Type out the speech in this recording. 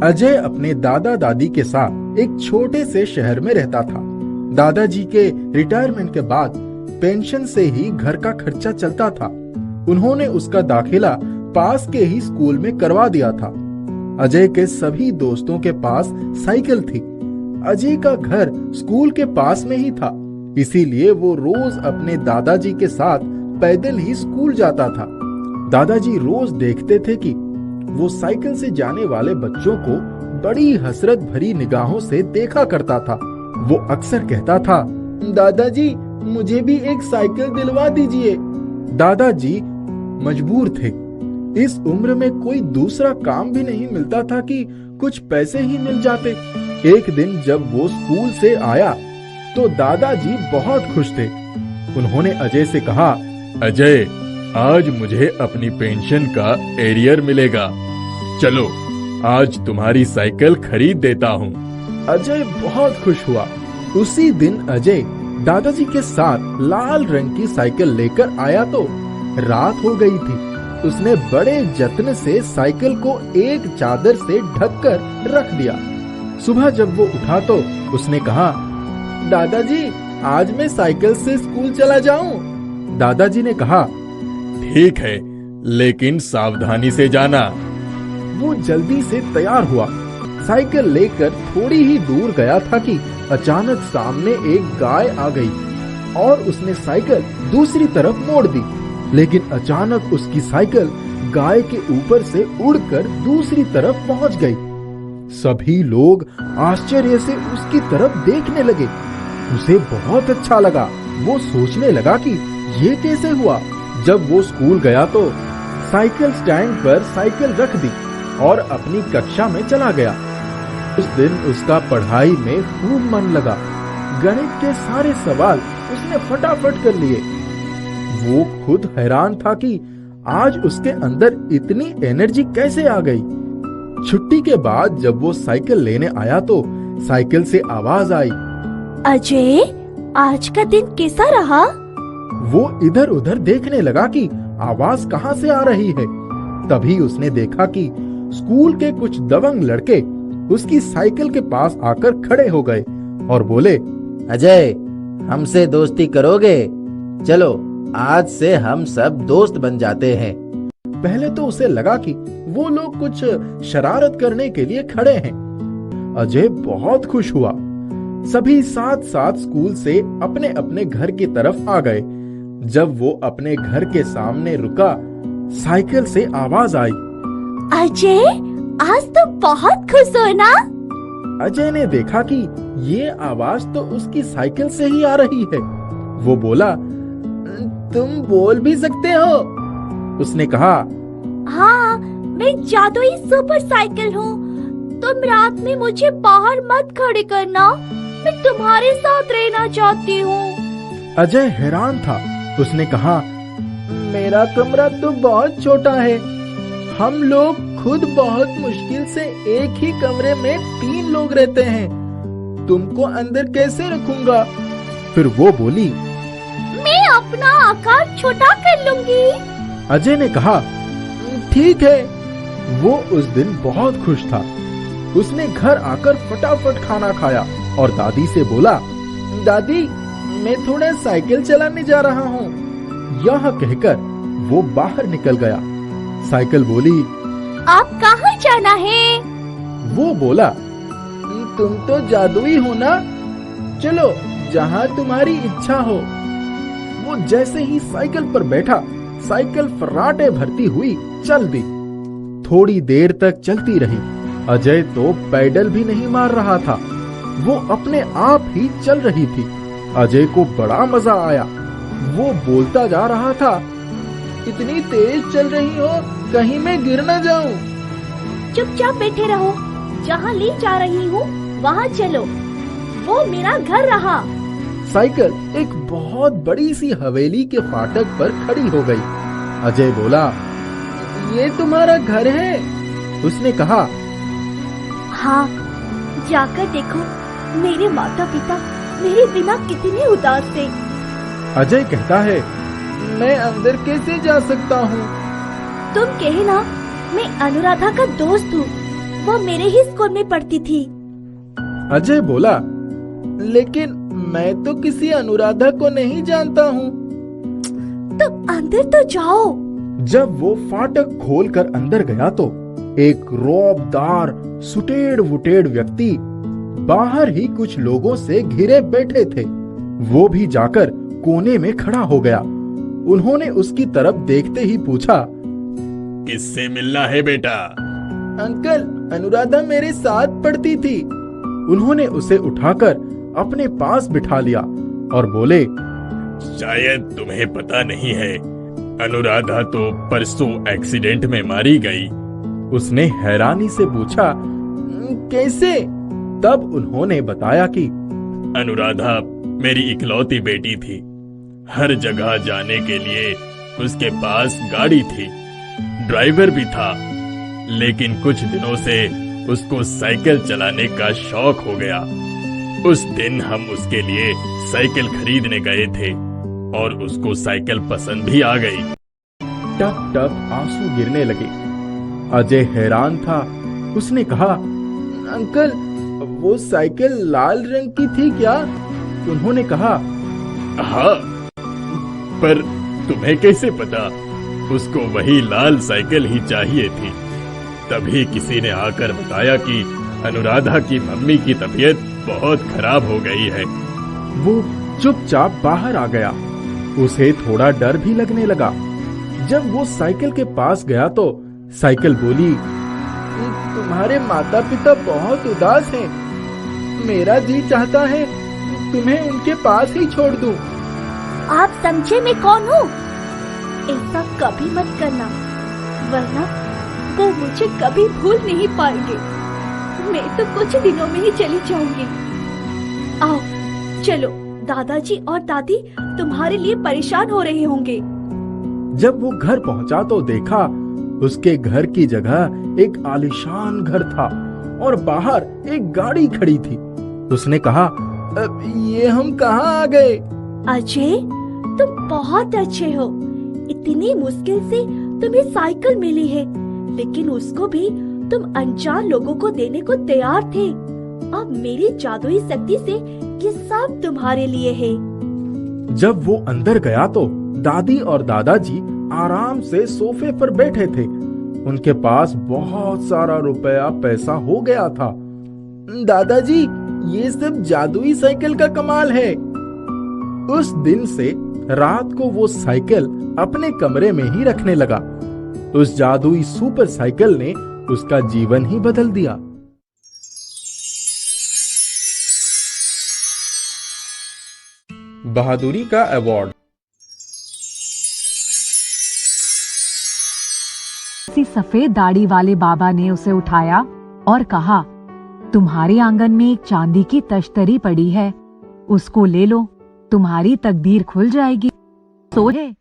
अजय अपने दादा दादी के साथ एक छोटे से शहर में रहता था। दादाजी के रिटायरमेंट के बाद पेंशन से ही घर का खर्चा चलता था। उन्होंने उसका दाखिला पास के ही स्कूल में करवा दिया था। अजय के सभी दोस्तों के पास साइकिल थी। अजय का घर स्कूल के पास में ही था, इसीलिए वो रोज अपने दादाजी के साथ पैदल ही स्कूल जाता था। दादाजी रोज देखते थे कि वो साइकिल से जाने वाले बच्चों को बड़ी हसरत भरी निगाहों से देखा करता था। वो अक्सर कहता था, दादाजी मुझे भी एक साइकिल दिलवा दीजिए। दादाजी मजबूर थे। इस उम्र में कोई दूसरा काम भी नहीं मिलता था कि कुछ पैसे ही मिल जाते। एक दिन जब वो स्कूल से आया तो दादाजी बहुत खुश थे। उन्होंने अजय से कहा, अजय, आज मुझे अपनी पेंशन का एरियर मिलेगा। चलो, आज तुम्हारी साइकिल खरीद देता हूँ। अजय बहुत खुश हुआ। उसी दिन अजय दादाजी के साथ लाल रंग की साइकिल लेकर आया तो रात हो गई थी। उसने बड़े जत्न से साइकिल को एक चादर से ढककर रख दिया। सुबह जब वो उठा तो उसने कहा, दादाजी आज मैं साइकिल से स्कूल चला जाऊं? दादाजी ने कहा, ठीक है, लेकिन सावधानी से जाना। वो जल्दी से तैयार हुआ। साइकिल लेकर थोड़ी ही दूर गया था कि अचानक सामने एक गाय आ गई और उसने साइकिल दूसरी तरफ मोड़ दी। लेकिन अचानक उसकी साइकिल गाय के ऊपर से उड़कर दूसरी तरफ पहुंच गई। सभी लोग आश्चर्य से उसकी तरफ देखने लगे। उसे बहुत अच्छा लगा। वो सोचने लगा कि ये कैसे हुआ। जब वो स्कूल गया तो साइकिल स्टैंड पर साइकिल रख दी और अपनी कक्षा में चला गया। उस दिन उसका पढ़ाई में खूब मन लगा। गणित के सारे सवाल उसने फटाफट कर लिए। वो खुद हैरान था कि आज उसके अंदर इतनी एनर्जी कैसे आ गई। छुट्टी के बाद जब वो साइकिल लेने आया तो साइकिल से आवाज आई, अजय, आज का दिन कैसा रहा? वो इधर उधर देखने लगा कि आवाज कहाँ से आ रही है। तभी उसने देखा कि स्कूल के कुछ दबंग लड़के उसकी साइकिल के पास आकर खड़े हो गए और बोले, अजय, हमसे दोस्ती करोगे? चलो, आज से हम सब दोस्त बन जाते हैं। पहले तो उसे लगा कि वो लोग कुछ शरारत करने के लिए खड़े हैं। अजय बहुत खुश हुआ। सभी साथ साथ स्कूल से अपने अपने घर की तरफ आ गए। जब वो अपने घर के सामने रुका, साइकिल से आवाज आई, अजय, आज तो बहुत खुश हो ना? अजय ने देखा कि ये आवाज तो उसकी साइकिल से ही आ रही है। वो बोला, तुम बोल भी सकते हो? उसने कहा, हाँ, मैं जादुई सुपर साइकिल हूँ। तुम रात में मुझे बाहर मत खड़े करना, मैं तुम्हारे साथ रहना चाहती हूँ। अजय हैरान था। उसने कहा, मेरा कमरा तो बहुत छोटा है। हम लोग खुद बहुत मुश्किल से एक ही कमरे में 3 लोग रहते हैं। तुमको अंदर कैसे रखूंगा? फिर वो बोली, मैं अपना आकार छोटा कर लूंगी। अजय ने कहा, ठीक है। वो उस दिन बहुत खुश था। उसने घर आकर फटाफट खाना खाया और दादी से बोला, दादी, मैं थोड़ा साइकिल चलाने जा रहा हूँ। यह कहकर वो बाहर निकल गया। साइकिल बोली, आप कहाँ जाना है? वो बोला, तुम तो जादुई हो ना, चलो जहाँ तुम्हारी इच्छा हो। वो जैसे ही साइकिल पर बैठा, साइकिल फर्राटे भरती हुई चल दी। थोड़ी देर तक चलती रही। अजय तो पैडल भी नहीं मार रहा था, वो अपने आप ही चल रही थी। अजय को बड़ा मजा आया। वो बोलता जा रहा था, इतनी तेज चल रही हो, कहीं मैं गिर न जाऊं। चुपचाप बैठे रहो, जहाँ ले जा रही हूँ वहाँ चलो। वो मेरा घर रहा। साइकिल एक बहुत बड़ी सी हवेली के फाटक पर खड़ी हो गई। अजय बोला, ये तुम्हारा घर है? उसने कहा, हाँ, जाकर देखो, मेरे माता पिता मेरे बिना कितने उदास थे। अजय कहता है, मैं अंदर कैसे जा सकता हूँ? तुम कहना, मैं अनुराधा का दोस्त हूँ। वो मेरे ही स्कूल में पढ़ती थी। अजय बोला, लेकिन मैं तो किसी अनुराधा को नहीं जानता हूँ। तुम अंदर तो जाओ। जब वो फाटक खोलकर अंदर गया तो एक रौबदार सुटेड़ वुटेड़ व्यक्ति बाहर ही कुछ लोगों से घिरे बैठे थे। वो भी जाकर कोने में खड़ा हो गया। उन्होंने उसकी तरफ देखते ही पूछा, किससे मिलना है बेटा? अंकल, अनुराधा मेरे साथ पढ़ती थी। उन्होंने उसे उठाकर अपने पास बिठा लिया और बोले, शायद तुम्हें पता नहीं है, अनुराधा तो परसों एक्सीडेंट में मारी गई। उसने हैरानी से पूछा, कैसे? तब उन्होंने बताया कि अनुराधा मेरी इकलौती बेटी थी। हर जगह जाने के लिए उसके पास गाड़ी थी, ड्राइवर भी था, लेकिन कुछ दिनों से उसको साइकिल चलाने का शौक हो गया। उस दिन हम उसके लिए साइकिल खरीदने गए थे और उसको साइकिल पसंद भी आ गई। टप टप आंसू गिरने लगे। अजय हैरान था। उसने कहा, अंकल, वो साइकिल लाल रंग की थी क्या? उन्होंने कहा, हाँ, पर तुम्हें कैसे पता? उसको वही लाल साइकिल ही चाहिए थी। तभी किसी ने आकर बताया कि अनुराधा की मम्मी की तबीयत बहुत खराब हो गई है। वो चुपचाप बाहर आ गया। उसे थोड़ा डर भी लगने लगा। जब वो साइकिल के पास गया तो साइकिल बोली, तुम्हारे माता पिता बहुत उदास हैं। मेरा जी चाहता है तुम्हें उनके पास ही छोड़ दूं। आप समझे मैं कौन हूँ? ऐसा कभी मत करना, वरना वो मुझे कभी भूल नहीं पाएंगे। मैं तो कुछ दिनों में ही चली जाऊंगी। आओ चलो, दादाजी और दादी तुम्हारे लिए परेशान हो रहे होंगे। जब वो घर पहुंचा तो देखा उसके घर की जगह एक आलीशान घर था और बाहर एक गाड़ी खड़ी थी। उसने कहा, ये हम कहाँ आ गए? अजय, तुम बहुत अच्छे हो। इतनी मुश्किल से तुम्हें साइकिल मिली है, लेकिन उसको भी तुम अनजान लोगों को देने को तैयार थे। अब मेरी जादुई शक्ति से ये सब तुम्हारे लिए है। जब वो अंदर गया तो दादी और दादाजी आराम से सोफे पर बैठे थे। उनके पास बहुत सारा रुपया पैसा हो गया था। दादाजी, ये सब जादुई साइकिल का कमाल है। उस दिन से रात को वो साइकिल अपने कमरे में ही रखने लगा। उस जादुई सुपर साइकिल ने उसका जीवन ही बदल दिया। बहादुरी का अवार्ड। किसी सफेद दाढ़ी वाले बाबा ने उसे उठाया और कहा, तुम्हारे आंगन में एक चांदी की तश्तरी पड़ी है, उसको ले लो, तुम्हारी तकदीर खुल जाएगी। सोचे